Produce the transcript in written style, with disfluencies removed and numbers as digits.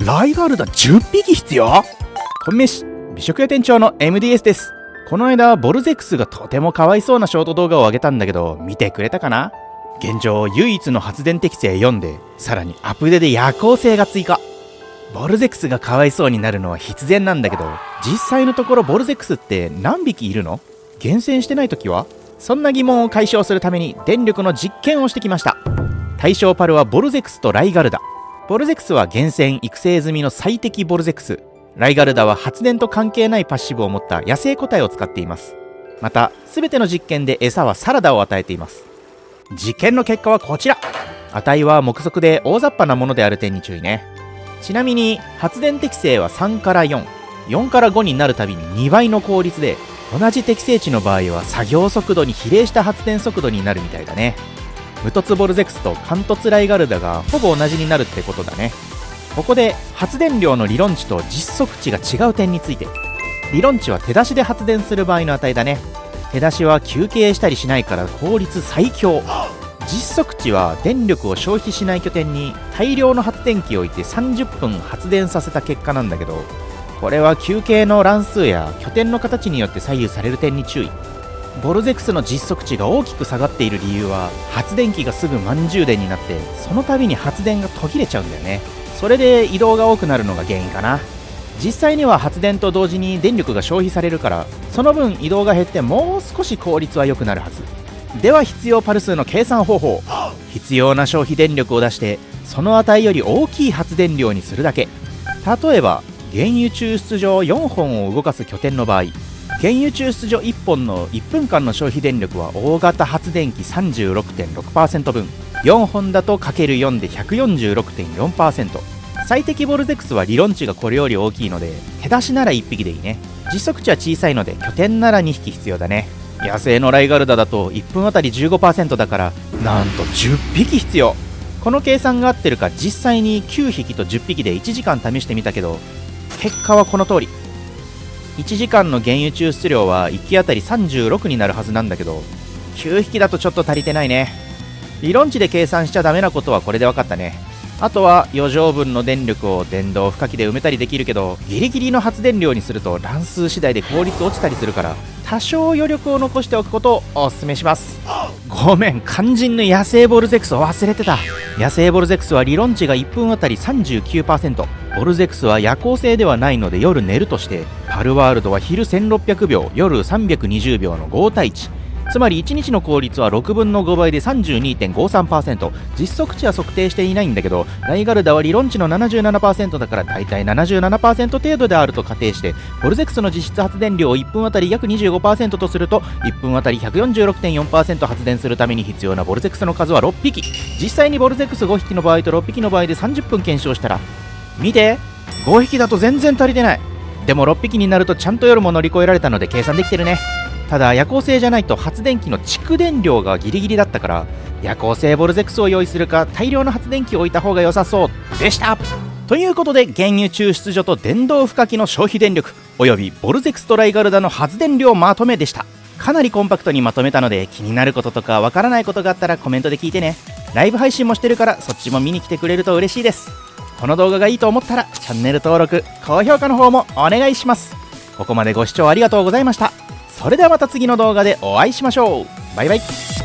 ライガルダ10匹必要？こんめし、美食屋店長の MDS です。この間ボルゼックスがとてもかわいそうなショート動画を上げたんだけど、見てくれたかな？現状唯一の発電適性4で、さらにアップデで夜行性が追加。ボルゼックスがかわいそうになるのは必然なんだけど、実際のところボルゼックスって何匹いるの？厳選してないときは？そんな疑問を解消するために電力の実験をしてきました。対象パルはボルゼックスとライガルダ。ボルゼックスは厳選育成済みの最適ボルゼックス。ライガルダは発電と関係ないパッシブを持った野生個体を使っています。また全ての実験で餌はサラダを与えています。実験の結果はこちら。値は目測で大雑把なものである点に注意ね。ちなみに発電適性は3から4、4から5になるたびに2倍の効率で、同じ適正値の場合は作業速度に比例した発電速度になるみたいだね。無凸ボルゼックスと貫突ライガルダがほぼ同じになるってことだね。ここで発電量の理論値と実測値が違う点について。理論値は手出しで発電する場合の値だね。手出しは休憩したりしないから効率最強。実測値は電力を消費しない拠点に大量の発電機を置いて30分発電させた結果なんだけど、これは休憩の乱数や拠点の形によって左右される点に注意。ボルゼックスの実測値が大きく下がっている理由は、発電機がすぐ満充電になってその度に発電が途切れちゃうんだよね。それで移動が多くなるのが原因かな。実際には発電と同時に電力が消費されるから、その分移動が減ってもう少し効率は良くなるはず。では必要パル数の計算方法。必要な消費電力を出してその値より大きい発電量にするだけ。例えば原油抽出所4本を動かす拠点の場合、原油抽出所1本の1分間の消費電力は大型発電機 36.6% 分、4本だと ×4 で 146.4%。 最適ボルゼックスは理論値がこれより大きいので、手出しなら1匹でいいね。実測値は小さいので拠点なら2匹必要だね。野生のライガルダだと1分あたり 15% だから、なんと10匹必要。この計算が合ってるか実際に9匹と10匹で1時間試してみたけど、結果はこの通り。1時間の原油抽出量は1機当たり36になるはずなんだけど、9匹だとちょっと足りてないね。理論値で計算しちゃダメなことはこれで分かったね。あとは余剰分の電力を電動負荷機で埋めたりできるけど、ギリギリの発電量にすると乱数次第で効率落ちたりするから、多少余力を残しておくことをお勧めします。ごめん、肝心の野生ボルゼックスを忘れてた。野生ボルゼックスは理論値が1分あたり 39%。 ボルゼックスは夜行性ではないので夜寝るとして、パルワールドは昼1600秒夜320秒の5対1、つまり1日の効率は6分の5倍で 32.53%。 実測値は測定していないんだけど、ライガルダは理論値の 77% だからだいたい 77% 程度であると仮定して、ボルゼックスの実質発電量を1分あたり約 25% とすると、1分あたり 146.4% 発電するために必要なボルゼックスの数は6匹。実際にボルゼックス5匹の場合と6匹の場合で30分検証したら、見て、5匹だと全然足りてない。でも6匹になるとちゃんと夜も乗り越えられたので計算できてるね。ただ夜行性じゃないと発電機の蓄電量がギリギリだったから、夜行性ボルゼックスを用意するか大量の発電機を置いた方が良さそうでした。ということで、原油抽出所と電動負荷機の消費電力およびボルゼックスとライガルダの発電量まとめでした。かなりコンパクトにまとめたので、気になることとかわからないことがあったらコメントで聞いてね。ライブ配信もしてるからそっちも見に来てくれると嬉しいです。この動画がいいと思ったらチャンネル登録高評価の方もお願いします。ここまでご視聴ありがとうございました。それではまた次の動画でお会いしましょう。バイバイ。